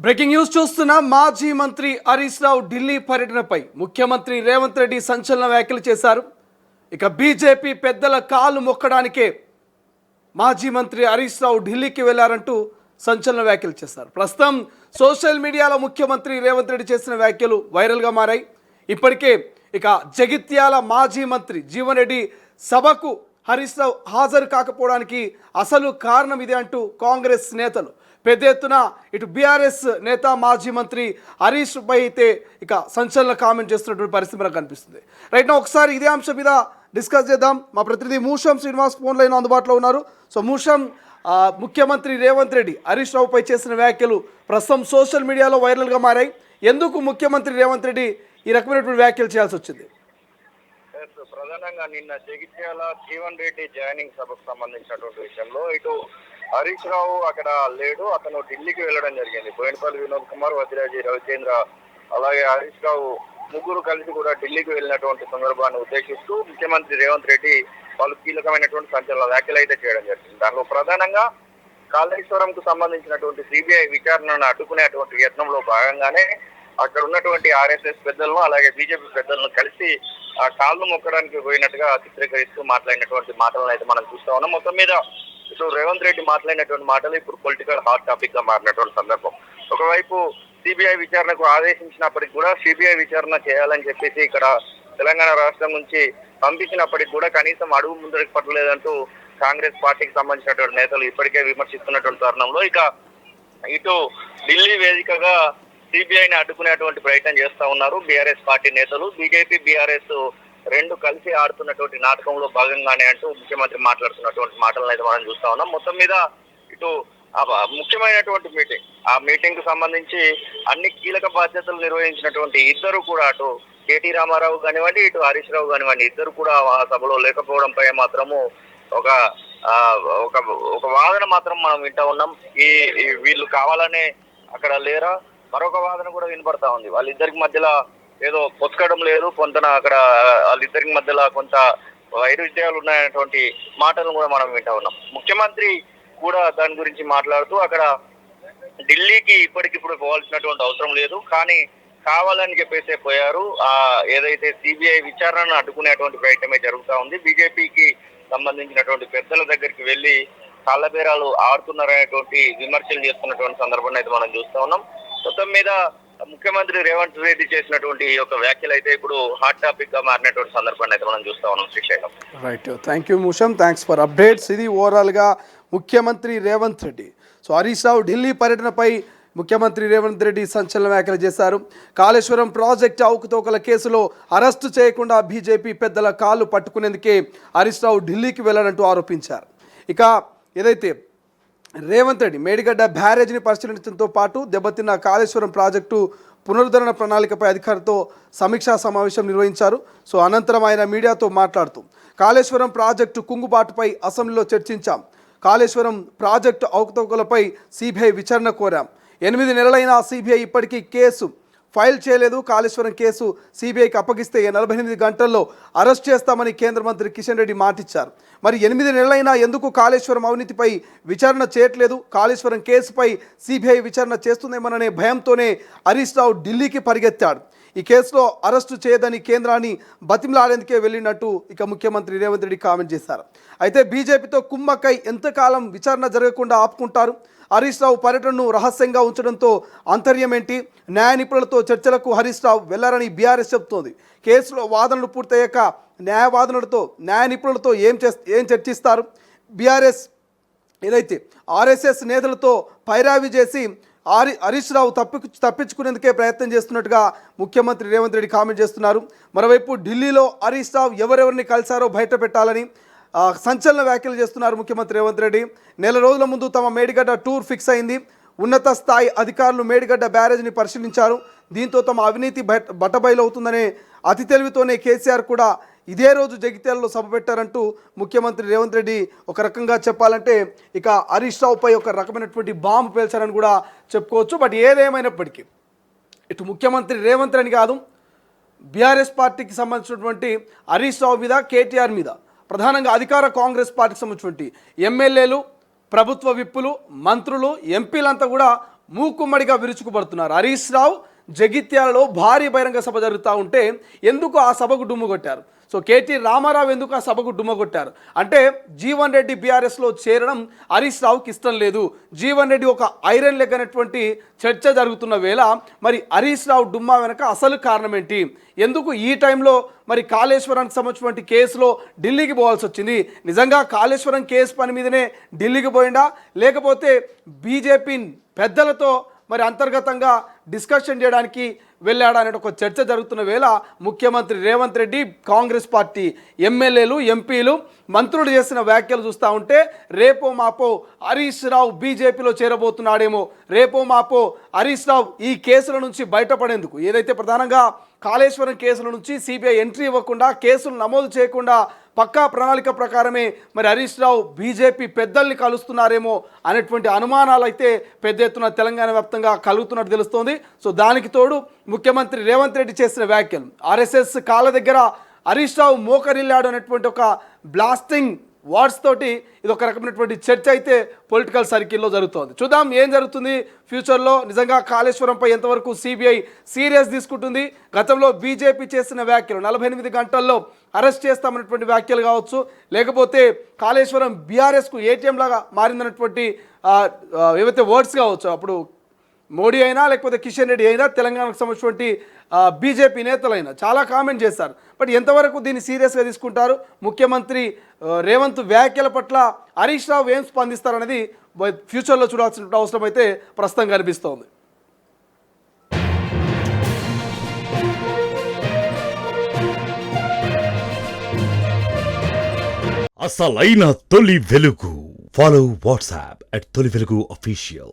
Breaking news చూస్తున్న మాజీ మంత్రి హరీష్ రావు ఢిల్లీ పర్యటనపై ముఖ్యమంత్రి రేవంత్ రెడ్డి సంచలన వ్యాఖ్యలు చేశారు. ఇక బీజేపీ పెద్దల కాలు మొక్కడానికే మాజీ మంత్రి హరీష్ రావు ఢిల్లీకి వెళ్లారంటూ సంచలన వ్యాఖ్యలు చేశారు. ప్రస్తుతం సోషల్ మీడియాలో ముఖ్యమంత్రి రేవంత్ రెడ్డి చేసిన వ్యాఖ్యలు వైరల్గా మారాయి. ఇప్పటికే ఇక జగిత్యాల మాజీ మంత్రి జీవన్ రెడ్డి సభకు హరీష్ రావు హాజరు కాకపోవడానికి అసలు కారణం ఇదే అంటూ కాంగ్రెస్ నేతలు పెద్ద ఎత్తున ఇటు బీఆర్ఎస్ నేత మాజీ మంత్రి హరీష్ పై అయితే ఇక సంచలన కామెంట్ చేస్తున్నటువంటి పరిస్థితి మనకు కనిపిస్తుంది. రైట్ నా ఒకసారి ఇదే అంశం మీద డిస్కస్ చేద్దాం. మా ప్రతినిధి మూషం శ్రీనివాస్ ఫోన్ లైన్ అందుబాటులో ఉన్నారు. సో మూషం, ముఖ్యమంత్రి రేవంత్ రెడ్డి హరీష్ రావుపై చేసిన వ్యాఖ్యలు ప్రస్తుతం సోషల్ మీడియాలో వైరల్గా మారాయి. ఎందుకు ముఖ్యమంత్రి రేవంత్ రెడ్డి ఈ రకమైనటువంటి వ్యాఖ్యలు చేయాల్సి వచ్చింది? ప్రధానంగా నిన్న జగిత్యాల జీవన్ రెడ్డి జాయినింగ్ సభకు సంబంధించినటువంటి విషయంలో ఇటు హరీష్ రావు అక్కడ లేడు, అతను ఢిల్లీకి వెళ్ళడం జరిగింది. బోయినపల్లి వినోద్ కుమార్, వదిరాజీ రవిచంద్ర అలాగే హరీష్ రావు ముగ్గురు కలిసి కూడా ఢిల్లీకి వెళ్ళినటువంటి సందర్భాన్ని ఉద్దేశిస్తూ ముఖ్యమంత్రి రేవంత్ రెడ్డి వాళ్ళు కీలకమైనటువంటి సంచలన వ్యాఖ్యలు అయితే చేయడం జరిగింది. దానిలో ప్రధానంగా కాళేశ్వరంకు సంబంధించినటువంటి సిబిఐ విచారణను అడ్డుకునేటువంటి యత్నంలో భాగంగానే అక్కడ ఉన్నటువంటి ఆర్ఎస్ఎస్ పెద్దలను అలాగే బీజేపీ పెద్దలను కలిసి ఆ కాళ్ళు మొక్కడానికి పోయినట్టుగా చిత్రీకరిస్తూ మాట్లాడినటువంటి మాటలను అయితే మనం చూస్తా ఉన్నాం. మొత్తం మీద ఇటు రేవంత్ రెడ్డి మాట్లాడినటువంటి మాటలు ఇప్పుడు పొలిటికల్ హాట్ టాపిక్ గా మారినటువంటి సందర్భం. ఒకవైపు సిబిఐ విచారణకు ఆదేశించినప్పటికీ కూడా సిబిఐ విచారణ చేయాలని చెప్పేసి ఇక్కడ తెలంగాణ రాష్ట్రం నుంచి పంపించినప్పటికీ కూడా కనీసం అడుగు ముందరికి పట్టలేదంటూ కాంగ్రెస్ పార్టీకి సంబంధించినటువంటి నేతలు ఇప్పటికే విమర్శిస్తున్నటువంటి తరుణంలో ఇక ఇటు ఢిల్లీ వేదికగా సిబిఐని అడ్డుకునేటువంటి ప్రయత్నం చేస్తా ఉన్నారు బీఆర్ఎస్ పార్టీ నేతలు. బీజేపీ బీఆర్ఎస్ రెండు కలిసి ఆడుతున్నటువంటి నాటకంలో భాగంగానే అంటూ ముఖ్యమంత్రి మాట్లాడుతున్నటువంటి మాటలను అయితే మనం చూస్తా ఉన్నాం. మొత్తం మీద ఇటు ముఖ్యమైనటువంటి మీటింగ్, ఆ మీటింగ్ కు సంబంధించి అన్ని కీలక బాధ్యతలు నిర్వహించినటువంటి ఇద్దరు కూడా అటు కేటీ రామారావు కానివ్వండి ఇటు హరీష్ రావు కానివ్వండి ఇద్దరు కూడా ఆ సభలో లేకపోవడంపై మాత్రము ఒక ఒక వాదన మాత్రం మనం వింటా ఉన్నాం. వీళ్ళు కావాలనే అక్కడ లేరా, మరొక వాదన కూడా వినపడతా ఉంది. వాళ్ళిద్దరికి మధ్యలో ఏదో పొత్తుకడం లేదు, కొంత అక్కడ వాళ్ళిద్దరికి మధ్యలో కొంత వైరుధ్యాలు ఉన్నాయనేటువంటి మాటలను కూడా మనం వింటా ఉన్నాం. ముఖ్యమంత్రి కూడా దాని గురించి మాట్లాడుతూ అక్కడ ఢిల్లీకి ఇప్పటికిప్పుడు పోవాల్సినటువంటి అవసరం లేదు, కానీ కావాలని చెప్పేసే పోయారు. ఏదైతే సిబిఐ విచారణను అడ్డుకునేటువంటి ప్రయత్నమే జరుగుతూ ఉంది. బీజేపీకి సంబంధించినటువంటి పెద్దల దగ్గరికి వెళ్ళి కాళ్ళబేరాలు ఆడుతున్నారనేటువంటి విమర్శలు చేస్తున్నటువంటి సందర్భాన్ని అయితే మనం చూస్తా ఉన్నాం. మొత్తం మీద ముఖ్యమంత్రి రేవంత్ రెడ్డి చేసినటువంటి ఈ యొక్క వ్యాఖ్యలు అయితే ఇప్పుడు హాట్ టాపిక్ గా మారినటువంటి సందర్భాన్ని అయితే మనం చూస్తా ఉన్నాం. Srisailam. Right, thank you Musham, thanks for updates. ఇది ఓవరాల్ గా ముఖ్యమంత్రి రేవంత్ రెడ్డి. సో హరీష్ రావు ఢిల్లీ పర్యటనపై ముఖ్యమంత్రి రేవంత్ రెడ్డి సంచలన వ్యాఖ్యలు చేశారు. కాళేశ్వరం ప్రాజెక్టు అవకతవకల కేసులో అరెస్టు చేయకుండా బీజేపీ పెద్దల కాళ్ళు పట్టుకునేందుకే హరీష్ రావు ఢిల్లీకి వెళ్లారంటూ ఆరోపించారు. ఇక ఏదైతే రేవంత్ రెడ్డి మేడిగడ్డ బ్యారేజ్ని పరిశీలించడంతో పాటు దెబ్బతిన్న కాళేశ్వరం ప్రాజెక్టు పునరుద్ధరణ ప్రణాళికపై అధికారులతో సమీక్షా సమావేశం నిర్వహించారు. సో అనంతరం ఆయన మీడియాతో మాట్లాడుతూ కాళేశ్వరం ప్రాజెక్టు కుంగుబాటుపై అసెంబ్లీలో చర్చించాం. కాళేశ్వరం ప్రాజెక్టు అవకతవకలపై సిబిఐ విచారణ కోరాం. 8 నెలలైన సిబిఐ ఇప్పటికీ కేసు ఫైల్ చేయలేదు. కాళేశ్వరం కేసు సిబిఐకి అప్పగిస్తే 48 గంటల్లో అరెస్ట్ చేస్తామని కేంద్ర మంత్రి కిషన్ రెడ్డి మాటిచ్చారు. మరి 8 నెలలైనా ఎందుకు కాళేశ్వరం అవినీతిపై విచారణ చేయట్లేదు? కాళేశ్వరం కేసుపై సిబిఐ విచారణ చేస్తుందేమోననే భయంతోనే హరీష్ రావు ఢిల్లీకి పరిగెత్తాడు. ఈ కేసులో అరెస్టు చేయదని కేంద్రాన్ని బతిమలాడేందుకే వెళ్ళినట్టు ఇక ముఖ్యమంత్రి రేవంత్ రెడ్డి కామెంట్ చేశారు. అయితే బీజేపీతో కుమ్మక్కై ఎంతకాలం విచారణ జరగకుండా ఆపుకుంటారు? హరీష్ రావు పర్యటనను రహస్యంగా ఉంచడంతో అంతర్యం ఏంటి? న్యాయ నిపుణులతో చర్చలకు హరీష్ రావు వెళ్లారని బీఆర్ఎస్ చెబుతోంది. కేసులో వాదనలు పూర్తయ్యాక న్యాయ నిపుణులతో ఏం చర్చిస్తారు? బీఆర్ఎస్ ఏదైతే ఆర్ఎస్ఎస్ నేతలతో పైరావి చేసి హరీష్ రావు తప్పించుకునేందుకే ప్రయత్నం చేస్తున్నట్టుగా ముఖ్యమంత్రి రేవంత్ రెడ్డి కామెంట్ చేస్తున్నారు. మరోవైపు ఢిల్లీలో హరీష్ రావు ఎవరెవరిని కలిశారో బయట పెట్టాలని సంచలన వ్యాఖ్యలు చేస్తున్నారు ముఖ్యమంత్రి రేవంత్ రెడ్డి. నెల రోజుల ముందు తమ మేడిగడ్డ టూర్ ఫిక్స్ అయింది. ఉన్నత స్థాయి అధికారులు మేడిగడ్డ బ్యారేజ్ని పరిశీలించారు. దీంతో తమ అవినీతి బట్టబయలవుతుందనే అతి తెలివితోనే కేసీఆర్ కూడా ఇదే రోజు జగిత్యాలలో సభ పెట్టారంటూ ముఖ్యమంత్రి రేవంత్ రెడ్డి ఒక రకంగా చెప్పాలంటే ఇక హరీష్ రావుపై ఒక రకమైనటువంటి బాంబు పేల్చారని కూడా చెప్పుకోవచ్చు. బట్ ఏదేమైనప్పటికీ ఇటు ముఖ్యమంత్రి రేవంత్ రెడ్డి కాదు, బీఆర్ఎస్ పార్టీకి సంబంధించినటువంటి హరీష్ రావు మీద, కేటీఆర్ మీద, ప్రధానంగా అధికార కాంగ్రెస్ పార్టీకి సంబంధించినటువంటి ఎమ్మెల్యేలు, ప్రభుత్వ విప్పులు, మంత్రులు, ఎంపీలంతా కూడా మూకుమ్మడిగా విరుచుకుపడుతున్నారు. హరీష్ రావు జగిత్యాలలో భారీ బహిరంగ సభ జరుగుతూ ఉంటే ఎందుకు ఆ సభకు డుమ్ము కొట్టారు? సో కేటీ రామారావు ఎందుకు ఆ సభకు డుమ్మ కొట్టారు అంటే జీవన్ రెడ్డి బీఆర్ఎస్లో చేరడం హరీష్ రావుకి ఇష్టం లేదు. జీవన్ రెడ్డి ఒక ఐరన్ లెగ్ అనేటువంటి చర్చ జరుగుతున్న వేళ మరి హరీష్ రావు డుమ్మా వెనక అసలు కారణం ఏంటి? ఎందుకు ఈ టైంలో మరి కాళేశ్వరానికి సంబంధించినటువంటి కేసులో ఢిల్లీకి పోవాల్సి వచ్చింది? నిజంగా కాళేశ్వరం కేసు పని మీదనే ఢిల్లీకి పోయిందా, లేకపోతే బీజేపీ పెద్దలతో మరి అంతర్గతంగా డిస్కషన్ చేయడానికి వెళ్ళాడా అనే ఒక చర్చ జరుగుతున్న వేళ ముఖ్యమంత్రి రేవంత్ రెడ్డి, కాంగ్రెస్ పార్టీ ఎమ్మెల్యేలు, ఎంపీలు, మంత్రులు చేసిన వ్యాఖ్యలు చూస్తూ ఉంటే రేపో మాపో హరీష్ రావు బీజేపీలో చేరబోతున్నాడేమో, రేపో మాపో హరీష్ రావు ఈ కేసుల నుంచి బయటపడేందుకు, ఏదైతే ప్రధానంగా కాళేశ్వరం కేసుల నుంచి సిబిఐ ఎంట్రీ ఇవ్వకుండా, కేసులు నమోదు చేయకుండా పక్కా ప్రణాళిక ప్రకారమే మరి హరీష్ రావు బీజేపీ పెద్దల్ని కలుస్తున్నారేమో అనేటువంటి అనుమానాలు అయితే పెద్ద ఎత్తున తెలంగాణ వ్యాప్తంగా కలుగుతున్నట్టు తెలుస్తోంది. సో దానికి తోడు ముఖ్యమంత్రి రేవంత్ రెడ్డి చేసిన వ్యాఖ్యలు, ఆర్ఎస్ఎస్ కాళ్ళ దగ్గర హరీష్ రావు మోకరిల్లాడు అనేటువంటి ఒక బ్లాస్టింగ్ వర్డ్స్ తోటి ఇది ఒక రకమైనటువంటి చర్చ అయితే పొలిటికల్ సర్కిల్లో జరుగుతోంది. చూద్దాం ఏం జరుగుతుంది ఫ్యూచర్లో. నిజంగా కాళేశ్వరంపై ఎంతవరకు సిబిఐ సీరియస్ తీసుకుంటుంది? గతంలో బీజేపీ చేసిన వ్యాఖ్యలు 48 గంటల్లో అరెస్ట్ చేస్తామన్నటువంటి వ్యాఖ్యలు కావచ్చు, లేకపోతే కాళేశ్వరం బీఆర్ఎస్కు ఏటీఎం లాగా మారిందన్నటువంటి ఏవైతే వర్డ్స్ కావచ్చు, అప్పుడు మోడీ అయినా లేకపోతే కిషన్ రెడ్డి అయినా తెలంగాణకు సంబంధించినటువంటి బీజేపీ నేతలైనా చాలా కామెంట్ చేశారు. బట్ ఎంతవరకు దీన్ని సీరియస్గా తీసుకుంటారు? ముఖ్యమంత్రి రేవంత్ వ్యాఖ్యల పట్ల హరీష్ రావు ఏం స్పందిస్తారనేది ఫ్యూచర్లో చూడాల్సిన అవసరం అయితే ప్రస్తుతం కనిపిస్తోంది. అసలైన తొలి వెలుగు. ఫాలో వాట్సాప్ @తొలి వెలుగు official.